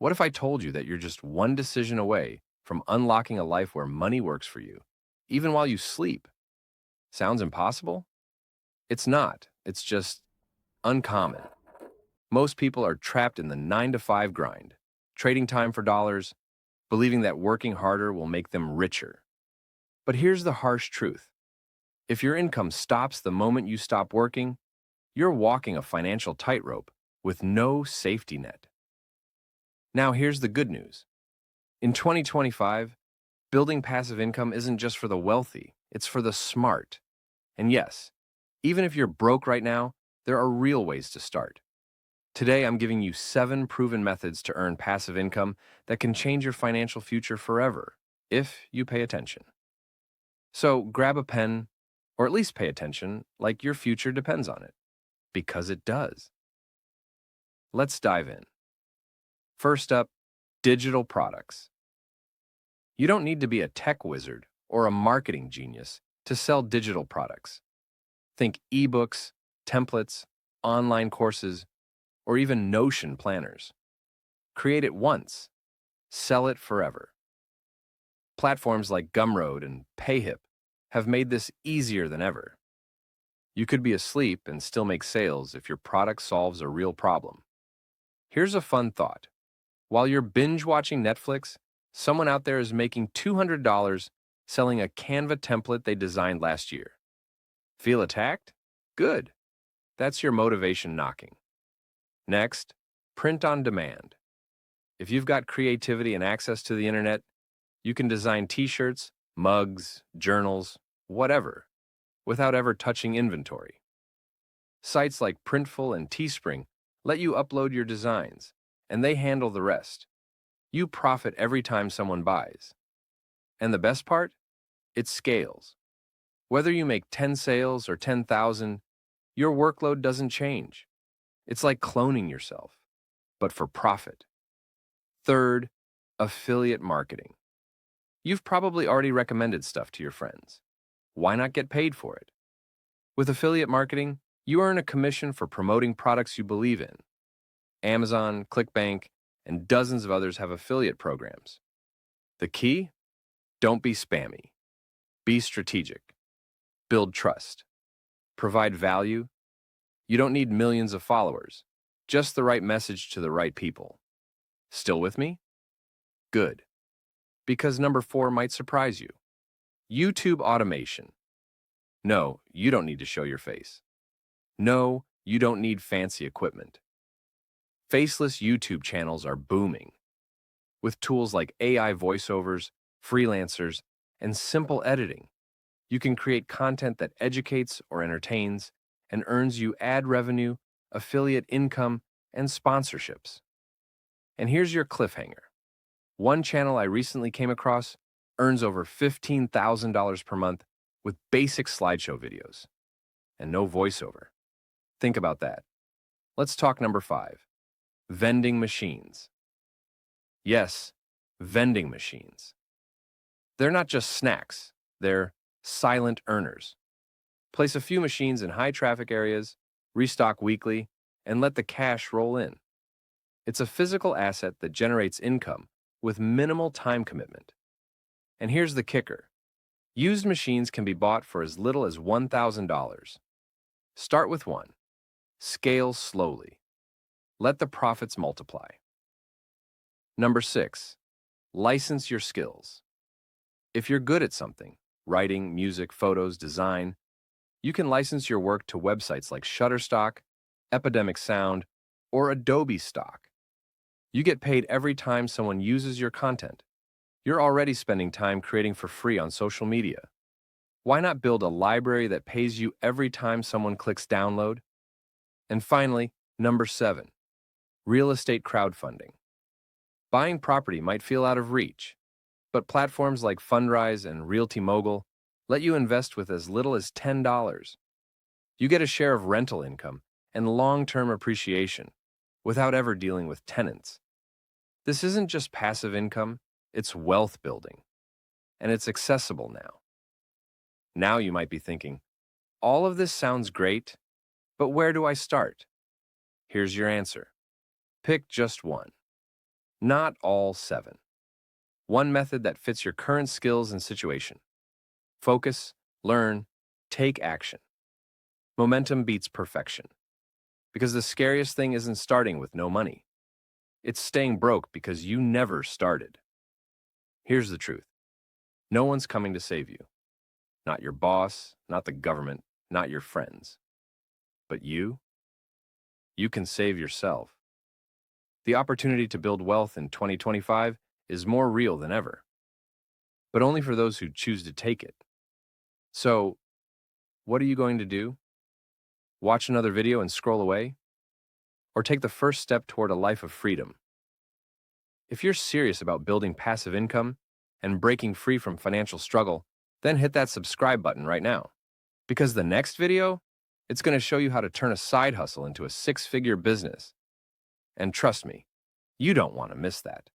What if I told you that you're just one decision away from unlocking a life where money works for you, even while you sleep? Sounds impossible? It's not. It's just uncommon. Most people are trapped in the 9 to 5 grind, trading time for dollars, believing that working harder will make them richer. But here's the harsh truth. If your income stops the moment you stop working, you're walking a financial tightrope with no safety net. Now, here's the good news. In 2025, building passive income isn't just for the wealthy, it's for the smart. And yes, even if you're broke right now, there are real ways to start. Today, I'm giving you 7 proven methods to earn passive income that can change your financial future forever, if you pay attention. So grab a pen, or at least pay attention, like your future depends on it, because it does. Let's dive in. First up, digital products. You don't need to be a tech wizard or a marketing genius to sell digital products. Think ebooks, templates, online courses, or even Notion planners. Create it once, sell it forever. Platforms like Gumroad and Payhip have made this easier than ever. You could be asleep and still make sales if your product solves a real problem. Here's a fun thought. While you're binge watching Netflix, someone out there is making $200 selling a Canva template they designed last year. Feel attacked? Good. That's your motivation knocking. Next, print on demand. If you've got creativity and access to the internet, you can design t-shirts, mugs, journals, whatever, without ever touching inventory. Sites like Printful and Teespring let you upload your designs, and they handle the rest. You profit every time someone buys. And the best part? It scales. Whether you make 10 sales or 10,000, your workload doesn't change. It's like cloning yourself, but for profit. Third, affiliate marketing. You've probably already recommended stuff to your friends. Why not get paid for it? With affiliate marketing, you earn a commission for promoting products you believe in. Amazon, ClickBank, and dozens of others have affiliate programs. The key? Don't be spammy. Be strategic. Build trust. Provide value. You don't need millions of followers, just the right message to the right people. Still with me? Good. Because number 4 might surprise you. YouTube automation. No, you don't need to show your face. No, you don't need fancy equipment. Faceless YouTube channels are booming. With tools like AI voiceovers, freelancers, and simple editing, you can create content that educates or entertains and earns you ad revenue, affiliate income, and sponsorships. And here's your cliffhanger. One channel I recently came across earns over $15,000 per month with basic slideshow videos and no voiceover. Think about that. Let's talk number 5, vending machines. Yes, vending machines. They're not just snacks, they're silent earners. Place a few machines in high traffic areas, restock weekly, and let the cash roll in. It's a physical asset that generates income with minimal time commitment. And here's the kicker. Used machines can be bought for as little as $1,000. Start with one. Scale slowly. Let the profits multiply. Number 6, license your skills. If you're good at something, writing, music, photos, design, you can license your work to websites like Shutterstock, Epidemic Sound, or Adobe Stock. You get paid every time someone uses your content. You're already spending time creating for free on social media. Why not build a library that pays you every time someone clicks download? And finally, number 7, real estate crowdfunding. Buying property might feel out of reach, but platforms like Fundrise and Realty Mogul let you invest with as little as $10. You get a share of rental income and long-term appreciation without ever dealing with tenants. This isn't just passive income, it's wealth building, and it's accessible now. Now you might be thinking, all of this sounds great, but where do I start? Here's your answer. Pick just one. Not all 7. One method that fits your current skills and situation. Focus, learn, take action. Momentum beats perfection. Because the scariest thing isn't starting with no money. It's staying broke because you never started. Here's the truth. No one's coming to save you. Not your boss, not the government, not your friends. But you can save yourself. The opportunity to build wealth in 2025 is more real than ever, but only for those who choose to take it. So, what are you going to do? Watch another video and scroll away? Or take the first step toward a life of freedom? If you're serious about building passive income and breaking free from financial struggle, then hit that subscribe button right now. Because the next video, it's going to show you how to turn a side hustle into a 6-figure business. And trust me, you don't want to miss that.